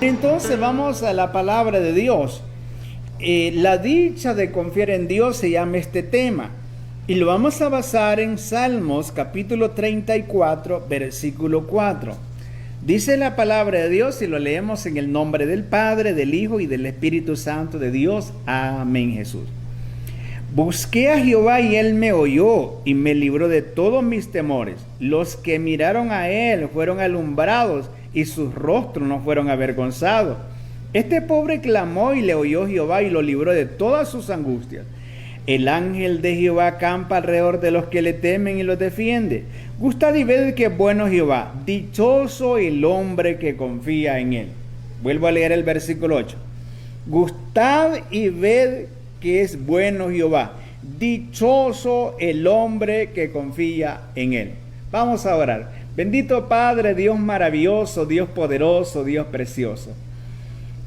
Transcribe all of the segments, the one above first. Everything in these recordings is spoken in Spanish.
Entonces vamos a la palabra de Dios. La dicha de confiar en Dios se llama este tema. Y lo vamos a basar en Salmos capítulo 34, versículo 4. Dice la palabra de Dios y lo leemos en el nombre del Padre, del Hijo y del Espíritu Santo de Dios. Amén, Jesús. Busqué a Jehová y él me oyó y me libró de todos mis temores. Los que miraron a él fueron alumbrados y sus rostros no fueron avergonzados. Este pobre clamó y le oyó Jehová y lo libró de todas sus angustias. El ángel de Jehová acampa alrededor de los que le temen y los defiende. Gustad y ved que es bueno Jehová, dichoso el hombre que confía en él. Vuelvo a leer el versículo 8. Gustad y ved que es bueno Jehová, dichoso el hombre que confía en él. Vamos a orar. Bendito Padre, Dios maravilloso, Dios poderoso, Dios precioso.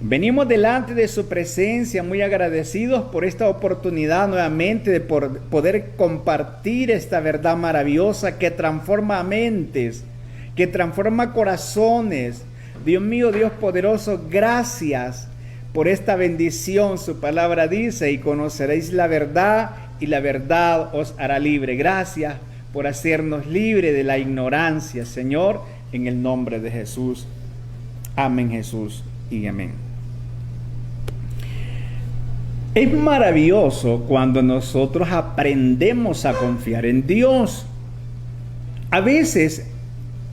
Venimos delante de su presencia muy agradecidos por esta oportunidad nuevamente de poder compartir esta verdad maravillosa que transforma mentes, que transforma corazones. Dios mío, Dios poderoso, gracias por esta bendición. Su palabra dice, y conoceréis la verdad y la verdad os hará libre. Gracias por hacernos libre de la ignorancia, Señor, en el nombre de Jesús. Amén, Jesús, y amén. Es maravilloso cuando nosotros aprendemos a confiar en Dios. A veces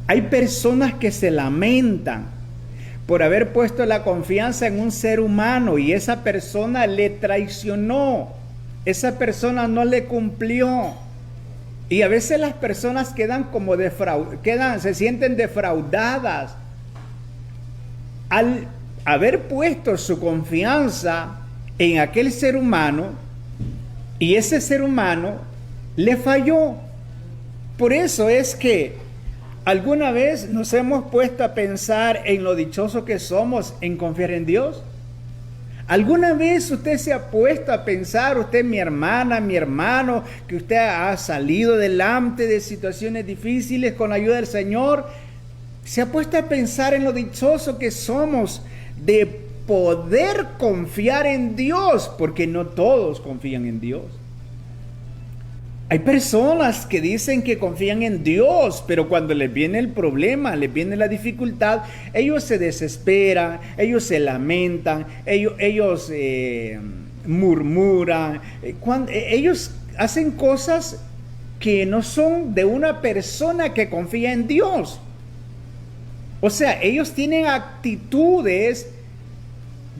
hay personas que se lamentan por haber puesto la confianza en un ser humano y esa persona le traicionó, esa persona no le cumplió. Y a veces las personas quedan como se sienten defraudadas al haber puesto su confianza en aquel ser humano y ese ser humano le falló. Por eso es que alguna vez nos hemos puesto a pensar en lo dichoso que somos en confiar en Dios. ¿Alguna vez usted se ha puesto a pensar, usted, mi hermana, mi hermano, que usted ha salido delante de situaciones difíciles con la ayuda del Señor? ¿Se ha puesto a pensar en lo dichoso que somos de poder confiar en Dios? Porque no todos confían en Dios. Hay personas que dicen que confían en Dios, pero cuando les viene el problema, les viene la dificultad, ellos se desesperan, ellos se lamentan, ellos murmuran, ellos hacen cosas que no son de una persona que confía en Dios. O sea, ellos tienen actitudes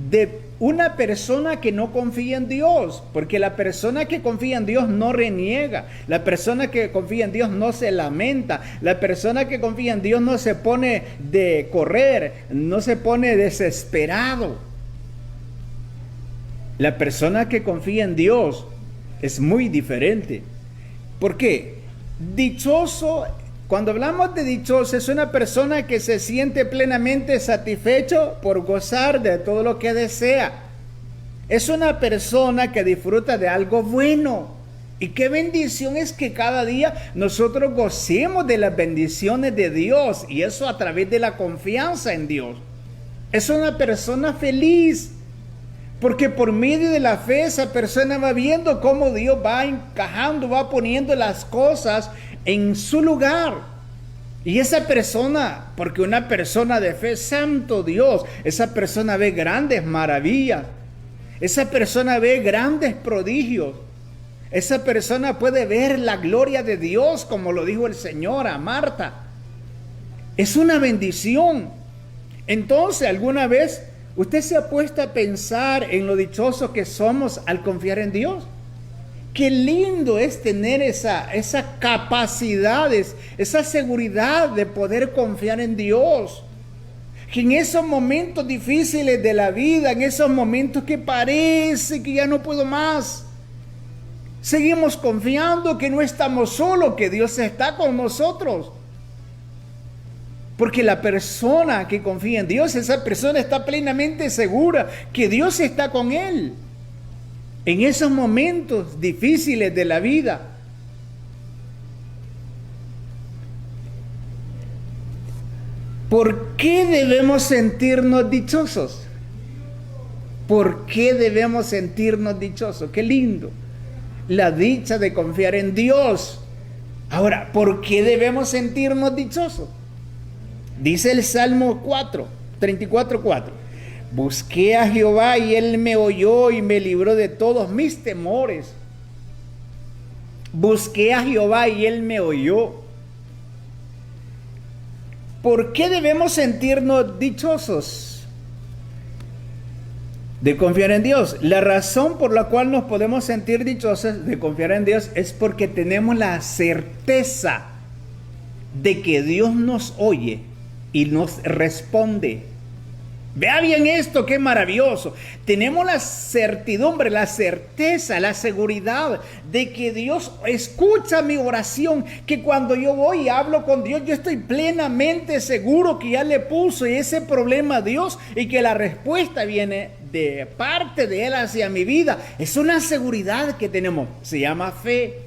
de una persona que no confía en Dios, porque la persona que confía en Dios no reniega, la persona que confía en Dios no se lamenta, la persona que confía en Dios no se pone de correr, no se pone desesperado. La persona que confía en Dios es muy diferente. ¿Por qué? Dichoso, cuando hablamos de dichoso, es una persona que se siente plenamente satisfecho por gozar de todo lo que desea. Es una persona que disfruta de algo bueno. Y qué bendición es que cada día nosotros gocemos de las bendiciones de Dios, y eso a través de la confianza en Dios. Es una persona feliz, porque por medio de la fe esa persona va viendo cómo Dios va encajando, va poniendo las cosas en su lugar. Y esa persona, porque una persona de fe, santo Dios, esa persona ve grandes maravillas, esa persona ve grandes prodigios, esa persona puede ver la gloria de Dios, como lo dijo el Señor a Marta. Es una bendición. Entonces, ¿alguna vez usted se ha puesto a pensar en lo dichoso que somos al confiar en Dios? Qué lindo es tener esa capacidad, esa seguridad de poder confiar en Dios. Que en esos momentos difíciles de la vida, en esos momentos que parece que ya no puedo más, seguimos confiando que no estamos solos, que Dios está con nosotros. Porque la persona que confía en Dios, esa persona está plenamente segura que Dios está con él. En esos momentos difíciles de la vida, ¿Por qué debemos sentirnos dichosos? ¿Por qué debemos sentirnos dichosos? Qué lindo. La dicha de confiar en Dios. Ahora, ¿por qué debemos sentirnos dichosos? Dice el Salmo 34:4. Busqué a Jehová y Él me oyó y me libró de todos mis temores. Busqué a Jehová y Él me oyó. ¿Por qué debemos sentirnos dichosos de confiar en Dios? La razón por la cual nos podemos sentir dichosos de confiar en Dios es porque tenemos la certeza de que Dios nos oye y nos responde. Vea bien esto, qué maravilloso. Tenemos la certidumbre, la certeza, la seguridad de que Dios escucha mi oración, que cuando yo voy y hablo con Dios, yo estoy plenamente seguro que ya le puso ese problema a Dios y que la respuesta viene de parte de Él hacia mi vida. Es una seguridad que tenemos, se llama fe.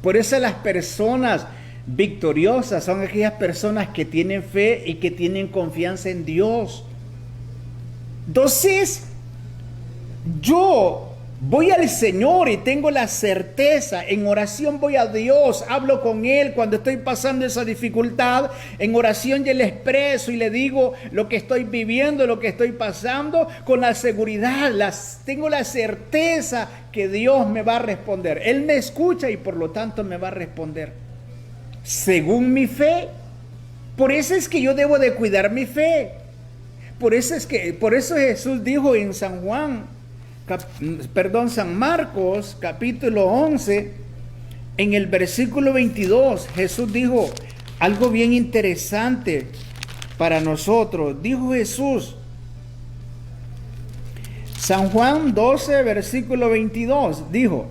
Por eso las personas victoriosas son aquellas personas que tienen fe y que tienen confianza en Dios. Entonces, yo voy al Señor y tengo la certeza, en oración voy a Dios, hablo con Él cuando estoy pasando esa dificultad, en oración yo le expreso y le digo lo que estoy viviendo, lo que estoy pasando, con la seguridad, tengo la certeza que Dios me va a responder. Él me escucha y por lo tanto me va a responder según mi fe. Por eso es que yo debo de cuidar mi fe. Por eso Jesús dijo en San Marcos, capítulo 11, en el versículo 22, Jesús dijo algo bien interesante para nosotros. Dijo Jesús, San Juan 12, versículo 22, dijo,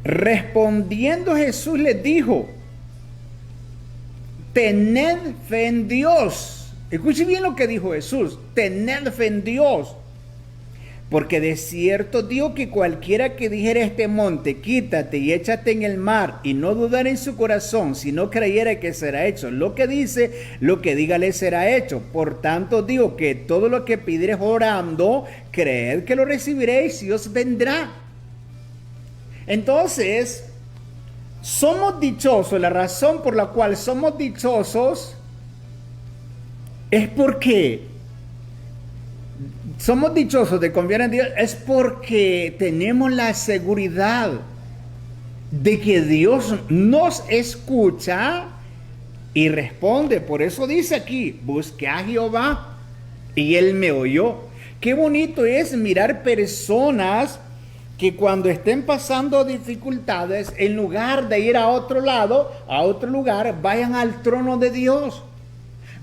respondiendo Jesús les dijo, tened fe en Dios. Escuche bien lo que dijo Jesús, tened fe en Dios, porque de cierto digo que cualquiera que dijera a este monte, quítate y échate en el mar, y no dudar en su corazón, si no creyera que será hecho lo que dice, lo que diga le será hecho. Por tanto digo que todo lo que pidiereis orando, creed que lo recibiréis y os vendrá. Entonces, somos dichosos, la razón por la cual somos dichosos es porque somos dichosos de confiar en Dios, es porque tenemos la seguridad de que Dios nos escucha y responde. Por eso dice aquí, busqué a Jehová y Él me oyó. Qué bonito es mirar personas que cuando estén pasando dificultades, en lugar de ir a otro lado, a otro lugar, vayan al trono de Dios.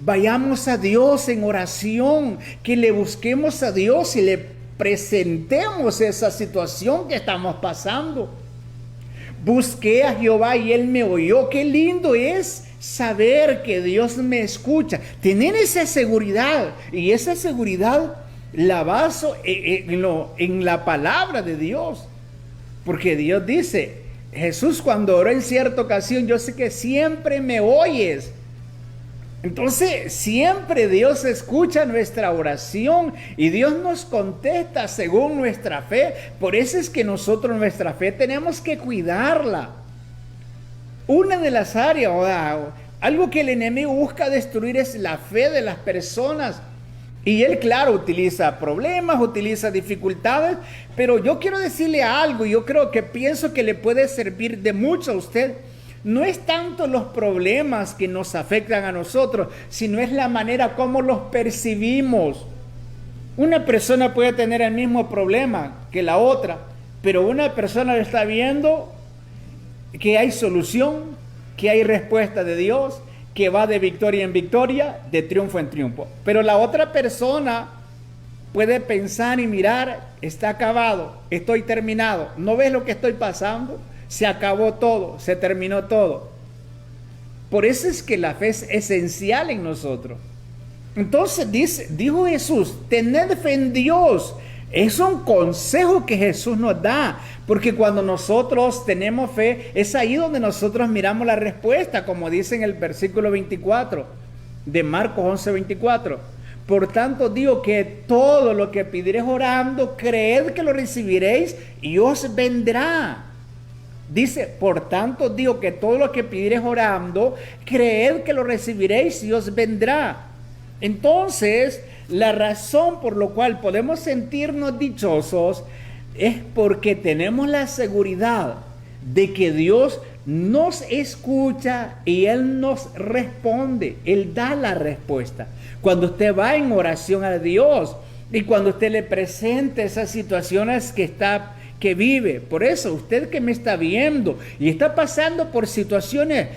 Vayamos a Dios en oración, que le busquemos a Dios y le presentemos esa situación que estamos pasando. Busqué a Jehová y Él me oyó. Qué lindo es saber que Dios me escucha. Tener esa seguridad, y esa seguridad la baso en la palabra de Dios. Porque Dios dice, Jesús cuando oró en cierta ocasión, yo sé que siempre me oyes. Entonces, siempre Dios escucha nuestra oración y Dios nos contesta según nuestra fe. Por eso es que nosotros nuestra fe tenemos que cuidarla. Una de las áreas, algo que el enemigo busca destruir es la fe de las personas. Y él, claro, utiliza problemas, utiliza dificultades, pero yo quiero decirle algo, y yo pienso que le puede servir de mucho a usted. No es tanto los problemas que nos afectan a nosotros, sino es la manera como los percibimos. Una persona puede tener el mismo problema que la otra, pero una persona está viendo que hay solución, que hay respuesta de Dios, que va de victoria en victoria, de triunfo en triunfo. Pero la otra persona puede pensar y mirar, está acabado, estoy terminado, ¿no ves lo que estoy pasando? Se acabó todo, se terminó todo. Por eso es que la fe es esencial en nosotros. Entonces dijo Jesús, tened fe en Dios. Es un consejo que Jesús nos da, porque cuando nosotros tenemos fe, es ahí donde nosotros miramos la respuesta, como dice en el versículo 24. de Marcos 11:24. Por tanto digo que todo lo que pidiereis orando, creed que lo recibiréis y os vendrá. Dice, por tanto digo que todo lo que pidiereis orando, creed que lo recibiréis y os vendrá. Entonces, la razón por la cual podemos sentirnos dichosos es porque tenemos la seguridad de que Dios nos escucha y Él nos responde. Él da la respuesta. Cuando usted va en oración a Dios y cuando usted le presenta esas situaciones que vive. Por eso, usted que me está viendo y está pasando por situaciones,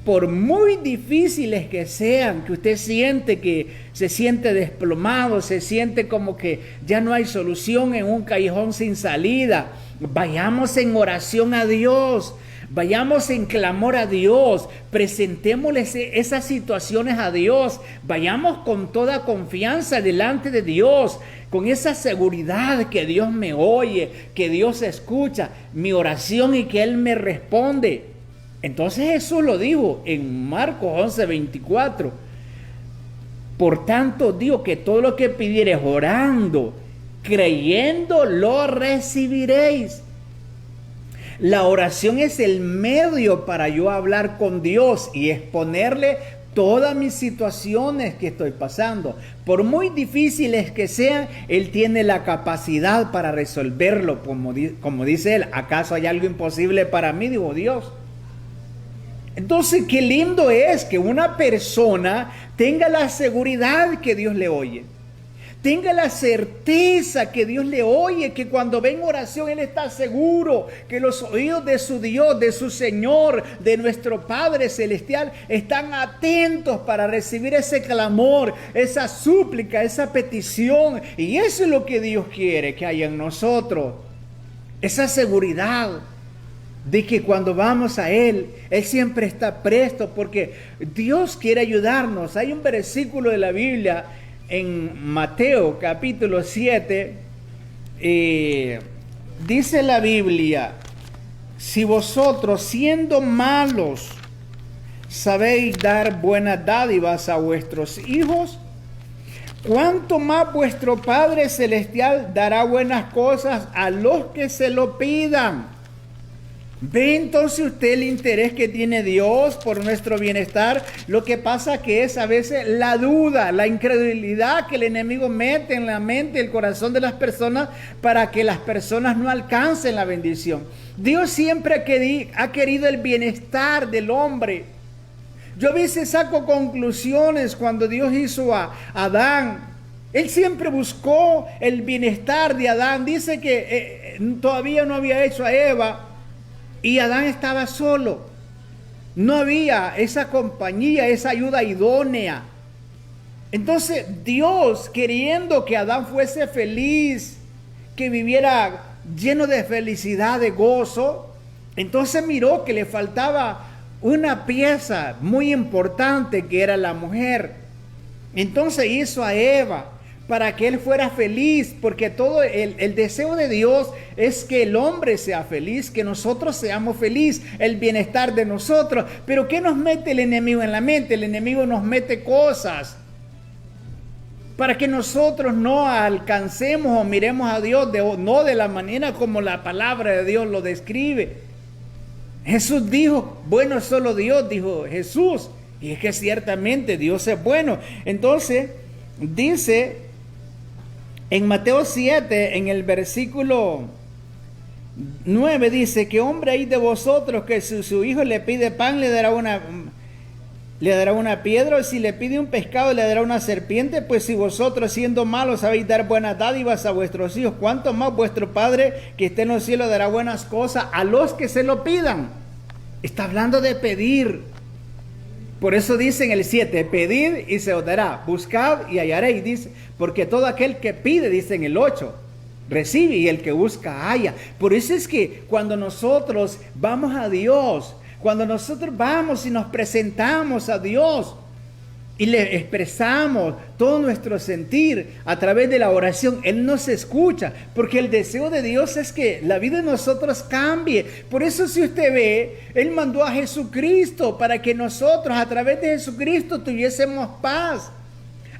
por muy difíciles que sean, que usted siente que se siente desplomado, se siente como que ya no hay solución en un callejón sin salida, vayamos en oración a Dios. Vayamos en clamor a Dios, presentémosle esas situaciones a Dios, vayamos con toda confianza delante de Dios, con esa seguridad que Dios me oye, que Dios escucha mi oración y que Él me responde. Entonces Jesús lo dijo en Marcos 11:24. Por tanto digo que todo lo que pidiereis orando, creyendo, lo recibiréis. La oración es el medio para yo hablar con Dios y exponerle todas mis situaciones que estoy pasando. Por muy difíciles que sean, Él tiene la capacidad para resolverlo. Como dice Él, ¿acaso hay algo imposible para mí? Digo, Dios. Entonces, qué lindo es que una persona tenga la seguridad que Dios le oye. Tenga la certeza que Dios le oye, que cuando ve en oración Él está seguro, que los oídos de su Dios, de su Señor, de nuestro Padre Celestial están atentos para recibir ese clamor, esa súplica, esa petición. Y eso es lo que Dios quiere que haya en nosotros, esa seguridad de que cuando vamos a Él, Él siempre está presto porque Dios quiere ayudarnos. Hay un versículo de la Biblia en Mateo capítulo 7, dice la Biblia, si vosotros siendo malos sabéis dar buenas dádivas a vuestros hijos, ¿cuánto más vuestro Padre Celestial dará buenas cosas a los que se lo pidan? ¿Ve entonces usted el interés que tiene Dios por nuestro bienestar? Lo que pasa que es a veces la duda, la incredulidad que el enemigo mete en la mente y el corazón de las personas para que las personas no alcancen la bendición. Dios siempre ha querido el bienestar del hombre. Yo a veces saco conclusiones cuando Dios hizo a Adán. Él siempre buscó el bienestar de Adán. Dice que todavía no había hecho a Eva. Y Adán estaba solo. No había esa compañía, esa ayuda idónea. Entonces Dios, queriendo que Adán fuese feliz, que viviera lleno de felicidad, de gozo, entonces miró que le faltaba una pieza muy importante que era la mujer. Entonces hizo a Eva para que él fuera feliz, porque todo el deseo de Dios es que el hombre sea feliz, que nosotros seamos felices, el bienestar de nosotros. Pero ¿qué nos mete el enemigo en la mente? El enemigo nos mete cosas para que nosotros no alcancemos o miremos a Dios no de la manera como la palabra de Dios lo describe. Jesús dijo, bueno es solo Dios, dijo Jesús, y es que ciertamente Dios es bueno. Entonces dice en Mateo 7, en el versículo 9, dice, ¿qué hombre hay de vosotros que si su hijo le pide pan le dará una piedra, o si le pide un pescado le dará una serpiente? Pues si vosotros siendo malos sabéis dar buenas dádivas a vuestros hijos, ¿cuánto más vuestro Padre que está en los cielos dará buenas cosas a los que se lo pidan? Está hablando de pedir. Por eso dice en el 7, pedid y se os dará, buscad y hallaréis, dice, porque todo aquel que pide, dice en el 8, recibe, y el que busca halla. Por eso es que cuando nosotros vamos a Dios, cuando nosotros vamos y nos presentamos a Dios, y le expresamos todo nuestro sentir a través de la oración, Él nos escucha, porque el deseo de Dios es que la vida de nosotros cambie. Por eso, si usted ve, Él mandó a Jesucristo para que nosotros a través de Jesucristo tuviésemos paz.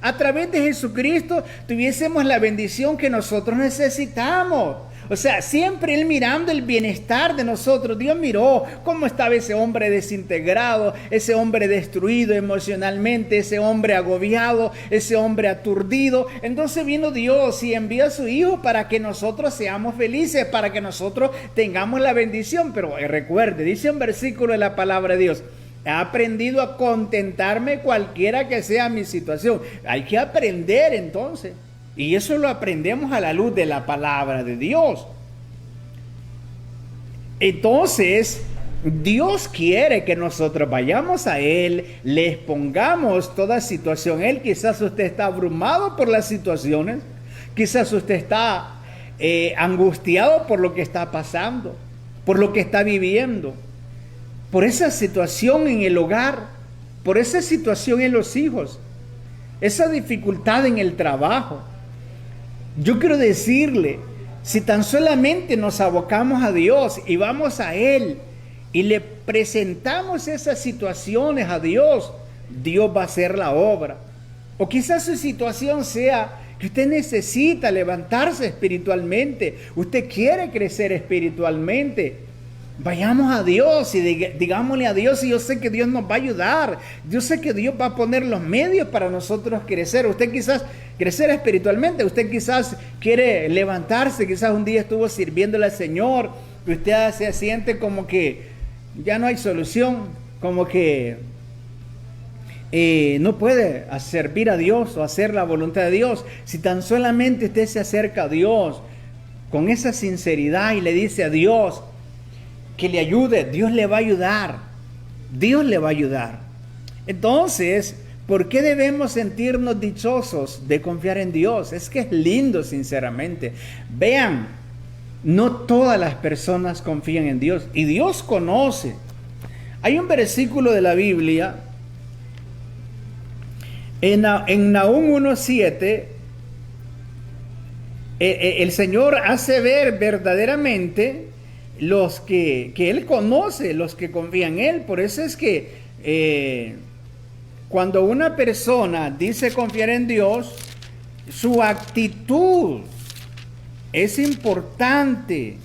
A través de Jesucristo tuviésemos la bendición que nosotros necesitamos. O sea, siempre Él mirando el bienestar de nosotros. Dios miró cómo estaba ese hombre desintegrado, ese hombre destruido emocionalmente, ese hombre agobiado, ese hombre aturdido. Entonces vino Dios y envió a su Hijo para que nosotros seamos felices, para que nosotros tengamos la bendición. Pero recuerde, dice un versículo de la palabra de Dios: he aprendido a contentarme cualquiera que sea mi situación. Hay que aprender entonces. Y eso lo aprendemos a la luz de la palabra de Dios. Entonces, Dios quiere que nosotros vayamos a Él, le expongamos toda situación. Él, quizás usted está abrumado por las situaciones, quizás usted está angustiado por lo que está pasando, por lo que está viviendo, por esa situación en el hogar, por esa situación en los hijos, esa dificultad en el trabajo. Yo quiero decirle, si tan solamente nos abocamos a Dios y vamos a Él y le presentamos esas situaciones a Dios, Dios va a hacer la obra. O quizás su situación sea que usted necesita levantarse espiritualmente, usted quiere crecer espiritualmente. Vayamos a Dios y digámosle a Dios, y yo sé que Dios nos va a ayudar. Yo sé que Dios va a poner los medios para nosotros crecer. Usted quizás crecer espiritualmente, usted quizás quiere levantarse, quizás un día estuvo sirviéndole al Señor y usted se siente como que ya no hay solución, como que no puede servir a Dios o hacer la voluntad de Dios. Si tan solamente usted se acerca a Dios con esa sinceridad y le dice a Dios que le ayude, Dios le va a ayudar. Dios le va a ayudar. Entonces, ¿por qué debemos sentirnos dichosos de confiar en Dios? Es que es lindo, sinceramente. Vean, no todas las personas confían en Dios y Dios conoce. Hay un versículo de la Biblia en Nahum 1:7. El Señor hace ver verdaderamente los que Él conoce, los que confían en Él. Por eso es que cuando una persona dice confiar en Dios, su actitud es importante.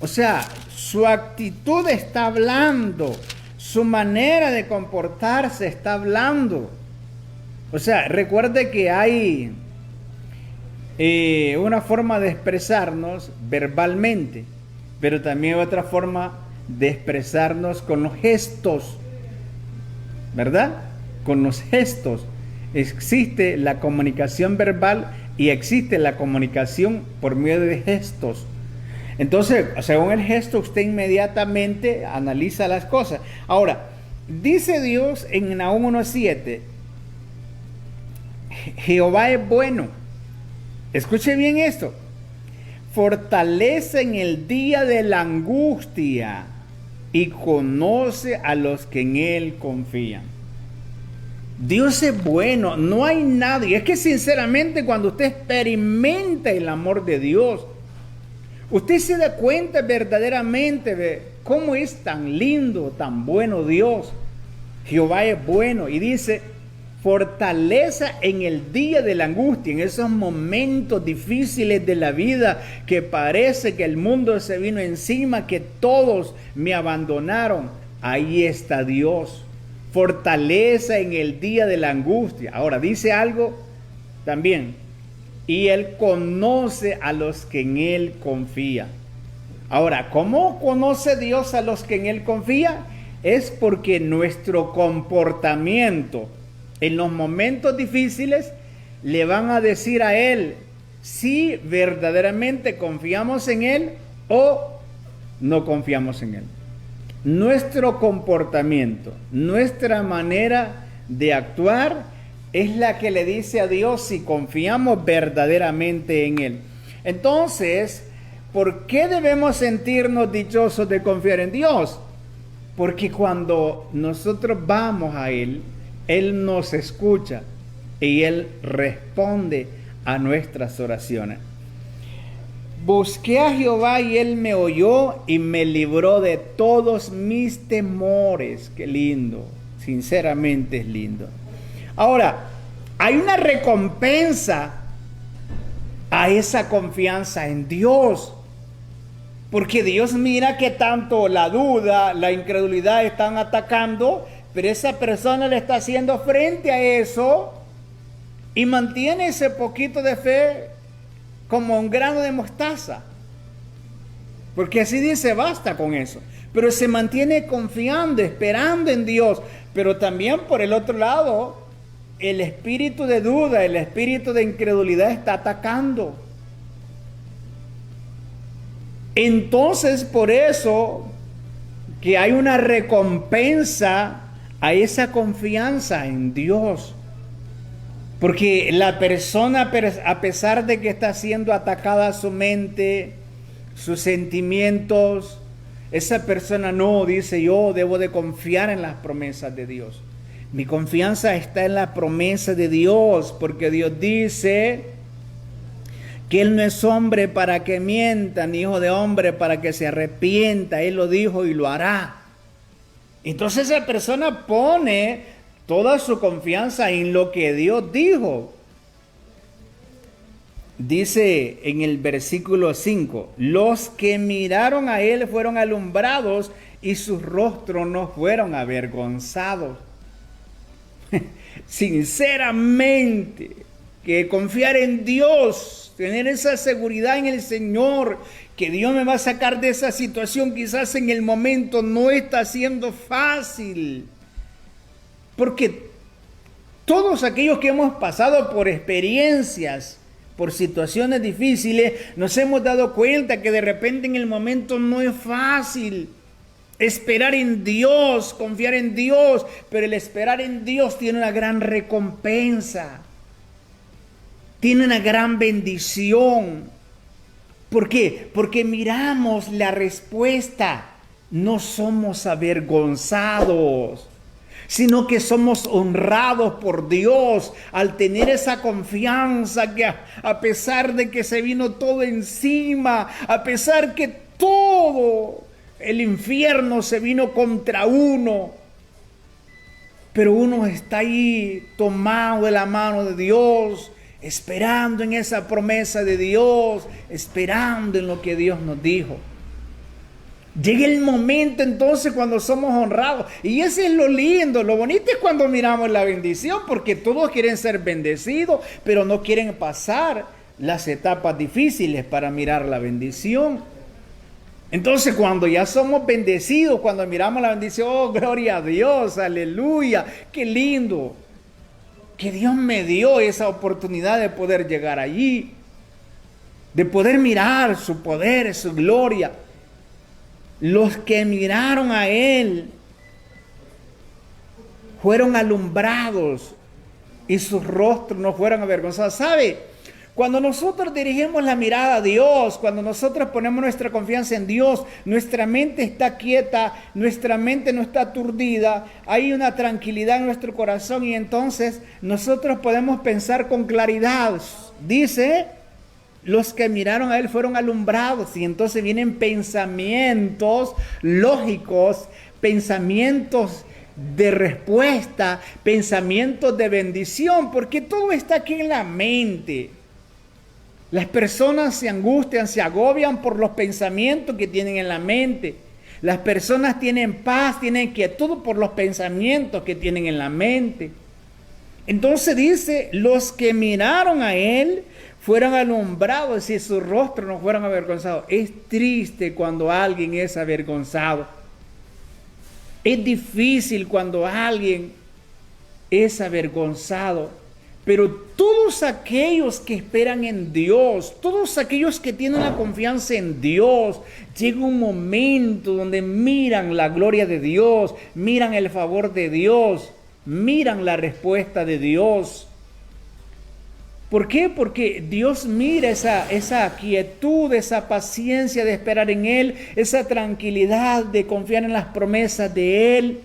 O sea, su actitud está hablando, su manera de comportarse está hablando. O sea, recuerde que hay una forma de expresarnos verbalmente, pero también hay otra forma de expresarnos con los gestos, ¿verdad? Con los gestos. Existe la comunicación verbal y existe la comunicación por medio de gestos. Entonces, según el gesto, usted inmediatamente analiza las cosas. Ahora, dice Dios en Nahum 1:7, Jehová es bueno. Escuche bien esto. Fortalece en el día de la angustia y conoce a los que en Él confían. Dios es bueno, no hay nadie. Es que sinceramente cuando usted experimenta el amor de Dios, usted se da cuenta verdaderamente de cómo es tan lindo, tan bueno Dios. Jehová es bueno y dice, fortaleza en el día de la angustia, en esos momentos difíciles de la vida que parece que el mundo se vino encima, que todos me abandonaron. Ahí está Dios. Fortaleza en el día de la angustia. Ahora dice algo también. Y Él conoce a los que en Él confían. Ahora, ¿cómo conoce Dios a los que en Él confían? Es porque nuestro comportamiento en los momentos difíciles le van a decir a Él si verdaderamente confiamos en Él o no confiamos en Él. Nuestro comportamiento, nuestra manera de actuar es la que le dice a Dios si confiamos verdaderamente en Él. Entonces, ¿por qué debemos sentirnos dichosos de confiar en Dios? Porque cuando nosotros vamos a Él Él nos escucha y Él responde a nuestras oraciones. Busqué a Jehová y Él me oyó y me libró de todos mis temores. Qué lindo, sinceramente es lindo. Ahora, hay una recompensa a esa confianza en Dios. Porque Dios mira que tanto la duda, la incredulidad están atacando, pero esa persona le está haciendo frente a eso y mantiene ese poquito de fe como un grano de mostaza. Porque así dice, basta con eso. Pero se mantiene confiando, esperando en Dios. Pero también por el otro lado, el espíritu de duda, el espíritu de incredulidad está atacando. Entonces, por eso que hay una recompensa a esa confianza en Dios. Porque la persona, a pesar de que está siendo atacada su mente, sus sentimientos, esa persona no dice, yo debo de confiar en las promesas de Dios. Mi confianza está en la promesa de Dios, porque Dios dice que Él no es hombre para que mienta, ni hijo de hombre para que se arrepienta. Él lo dijo y lo hará. Entonces esa persona pone toda su confianza en lo que Dios dijo. Dice en el versículo 5, los que miraron a Él fueron alumbrados y sus rostros no fueron avergonzados. Sinceramente, que confiar en Dios, tener esa seguridad en el Señor, que Dios me va a sacar de esa situación, quizás en el momento no está siendo fácil. Porque todos aquellos que hemos pasado por experiencias, por situaciones difíciles, nos hemos dado cuenta que de repente en el momento no es fácil. Esperar en Dios, confiar en Dios, pero el esperar en Dios tiene una gran recompensa. Tiene una gran bendición. ¿Por qué? Porque miramos la respuesta. No somos avergonzados, sino que somos honrados por Dios al tener esa confianza que a pesar de que se vino todo encima, a pesar que todo el infierno se vino contra uno, pero uno está ahí tomado de la mano de Dios, esperando en esa promesa de Dios, esperando en lo que Dios nos dijo. Llega el momento entonces cuando somos honrados. Y ese es lo lindo, lo bonito es cuando miramos la bendición, porque todos quieren ser bendecidos, pero no quieren pasar las etapas difíciles para mirar la bendición. Entonces cuando ya somos bendecidos, cuando miramos la bendición, oh, gloria a Dios, aleluya, qué lindo. Que Dios me dio esa oportunidad de poder llegar allí, de poder mirar su poder, su gloria. Los que miraron a Él fueron alumbrados y sus rostros no fueron avergonzados. ¿Sabe? Cuando nosotros dirigimos la mirada a Dios, cuando nosotros ponemos nuestra confianza en Dios, nuestra mente está quieta, nuestra mente no está aturdida, hay una tranquilidad en nuestro corazón y entonces nosotros podemos pensar con claridad. Dice, los que miraron a Él fueron alumbrados y entonces vienen pensamientos lógicos, pensamientos de respuesta, pensamientos de bendición, porque todo está aquí en la mente. Las personas se angustian, se agobian por los pensamientos que tienen en la mente. Las personas tienen paz, tienen quietud por los pensamientos que tienen en la mente. Entonces dice, los que miraron a Él fueron alumbrados y sus rostros no fueron avergonzados. Es triste cuando alguien es avergonzado. Es difícil cuando alguien es avergonzado. Pero todos aquellos que esperan en Dios, todos aquellos que tienen la confianza en Dios, llega un momento donde miran la gloria de Dios, miran el favor de Dios, miran la respuesta de Dios. ¿Por qué? Porque Dios mira esa quietud, esa paciencia de esperar en Él, esa tranquilidad de confiar en las promesas de Él,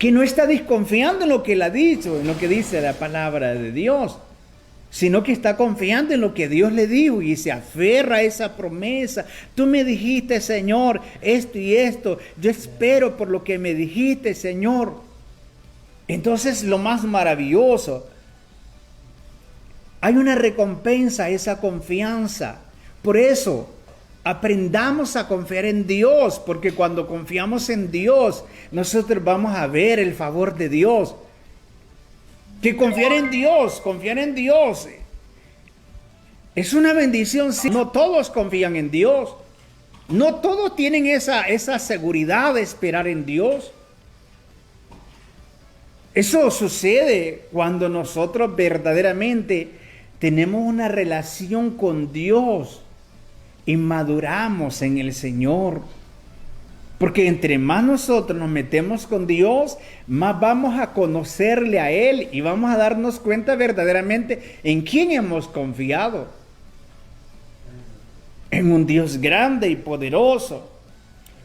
que no está desconfiando en lo que él ha dicho, en lo que dice la palabra de Dios, sino que está confiando en lo que Dios le dijo y se aferra a esa promesa. Tú me dijiste, Señor, esto y esto. Yo espero por lo que me dijiste, Señor. Entonces, lo más maravilloso, hay una recompensa a esa confianza. Por eso, aprendamos a confiar en Dios, porque cuando confiamos en Dios, nosotros vamos a ver el favor de Dios. Que confiar en Dios es una bendición. No todos confían en Dios. No todos tienen esa seguridad de esperar en Dios. Eso sucede cuando nosotros verdaderamente tenemos una relación con Dios y maduramos en el Señor. Porque entre más nosotros nos metemos con Dios, más vamos a conocerle a Él y vamos a darnos cuenta verdaderamente en quién hemos confiado. En un Dios grande y poderoso.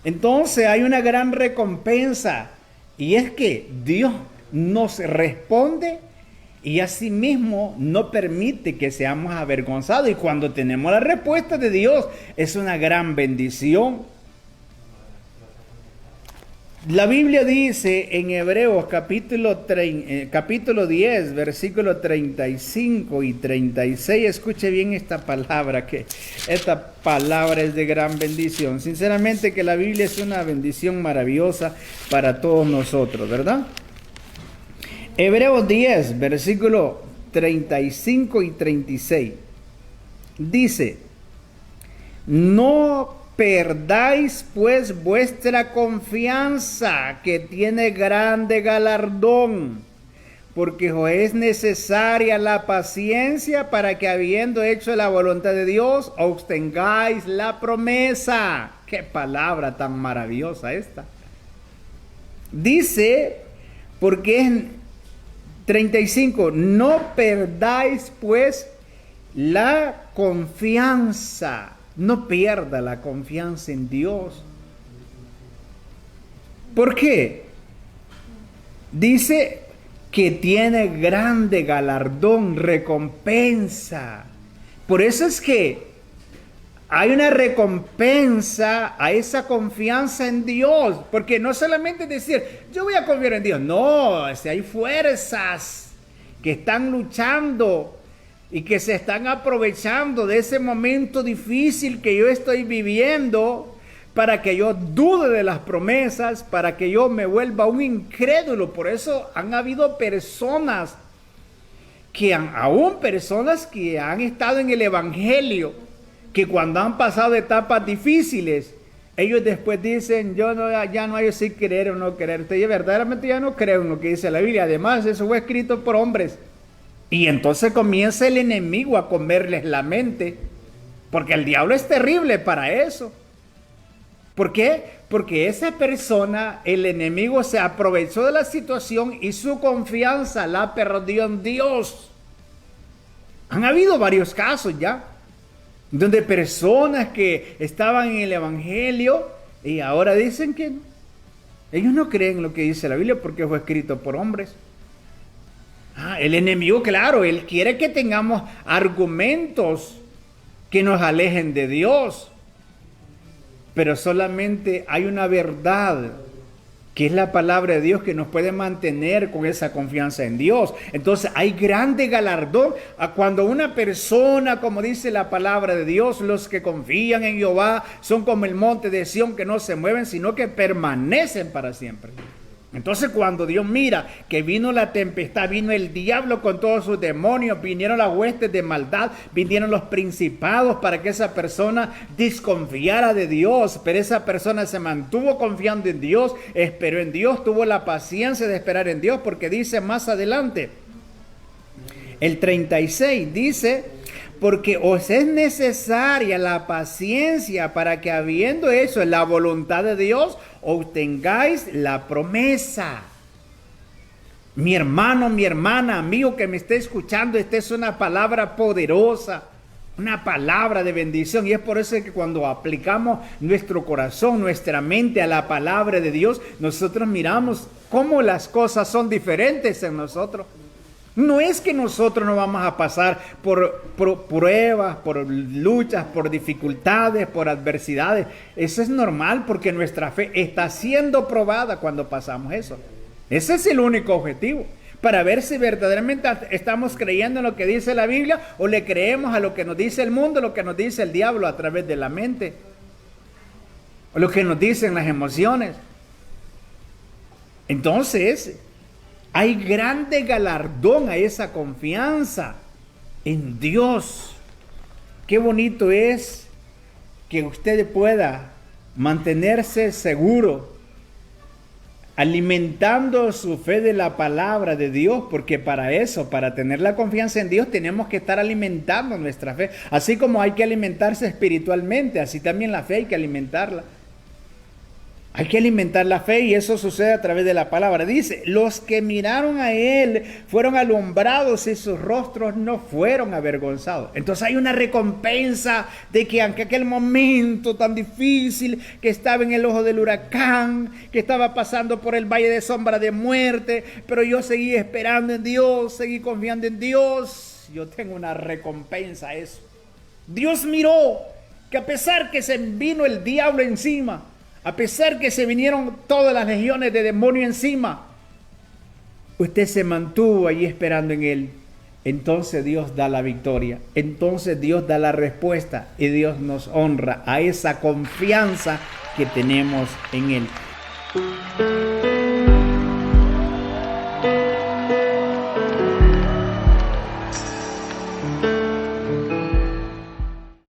Entonces hay una gran recompensa, y es que Dios nos responde y asimismo no permite que seamos avergonzados. Y cuando tenemos la respuesta de Dios, es una gran bendición. La Biblia dice en Hebreos capítulo 10, versículos 35 y 36, escuche bien esta palabra, que esta palabra es de gran bendición. Sinceramente que la Biblia es una bendición maravillosa para todos nosotros, ¿verdad? Hebreos 10, versículos 35 y 36, dice: no perdáis pues vuestra confianza, que tiene grande galardón, porque os es necesaria la paciencia para que, habiendo hecho la voluntad de Dios, obtengáis la promesa. ¡Qué palabra tan maravillosa esta! Dice, porque es 35, no perdáis pues la confianza. No pierda la confianza en Dios. ¿Por qué? Dice que tiene grande galardón, recompensa. Por eso es que hay una recompensa a esa confianza en Dios. Porque no solamente decir, yo voy a confiar en Dios. No, si hay fuerzas que están luchando y que se están aprovechando de ese momento difícil que yo estoy viviendo para que yo dude de las promesas, para que yo me vuelva un incrédulo. Por eso han habido personas aún personas que han estado en el Evangelio, que cuando han pasado etapas difíciles, ellos después dicen, ya no hay si creer o no creer. Yo verdaderamente ya no creo en lo que dice la Biblia. Además, eso fue escrito por hombres. Y entonces comienza el enemigo a comerles la mente, porque el diablo es terrible para eso. ¿Por qué? Porque esa persona, el enemigo, se aprovechó de la situación y su confianza la perdió en Dios. Han habido varios casos ya, donde personas que estaban en el Evangelio y ahora dicen que ellos no creen lo que dice la Biblia porque fue escrito por hombres. El enemigo, claro, él quiere que tengamos argumentos que nos alejen de Dios. Pero solamente hay una verdad, que es la palabra de Dios, que nos puede mantener con esa confianza en Dios. Entonces hay grande galardón a cuando una persona, como dice la palabra de Dios, los que confían en Jehová son como el monte de Sión, que no se mueven, sino que permanecen para siempre. Entonces cuando Dios mira que vino la tempestad, vino el diablo con todos sus demonios, vinieron las huestes de maldad, vinieron los principados para que esa persona desconfiara de Dios, pero esa persona se mantuvo confiando en Dios, esperó en Dios, tuvo la paciencia de esperar en Dios, porque dice más adelante, el 36 dice, porque os es necesaria la paciencia para que, habiendo hecho la voluntad de Dios, obtengáis la promesa. Mi hermano, mi hermana, amigo que me esté escuchando, esta es una palabra poderosa. una palabra de bendición. Y es por eso que cuando aplicamos nuestro corazón, nuestra mente a la palabra de Dios, nosotros miramos cómo las cosas son diferentes en nosotros. No es que nosotros no vamos a pasar por pruebas, por luchas, por dificultades, por adversidades. Eso es normal porque nuestra fe está siendo probada cuando pasamos eso. Ese es el único objetivo, para ver si verdaderamente estamos creyendo en lo que dice la Biblia o le creemos a lo que nos dice el mundo, lo que nos dice el diablo a través de la mente, o lo que nos dicen las emociones. Entonces, hay grande galardón a esa confianza en Dios. Qué bonito es que usted pueda mantenerse seguro, alimentando su fe de la palabra de Dios, porque para eso, para tener la confianza en Dios, tenemos que estar alimentando nuestra fe. Así como hay que alimentarse espiritualmente, así también la fe hay que alimentarla. Hay que alimentar la fe y eso sucede a través de la palabra. Dice, los que miraron a Él fueron alumbrados y sus rostros no fueron avergonzados. Entonces hay una recompensa de que aunque aquel momento tan difícil, que estaba en el ojo del huracán, que estaba pasando por el valle de sombra de muerte, pero yo seguí esperando en Dios, seguí confiando en Dios. Yo tengo una recompensa a eso. Dios miró que a pesar que se vino el diablo encima, a pesar que se vinieron todas las legiones de demonios encima, usted se mantuvo ahí esperando en Él. Entonces Dios da la victoria. Entonces Dios da la respuesta. Y Dios nos honra a esa confianza que tenemos en Él.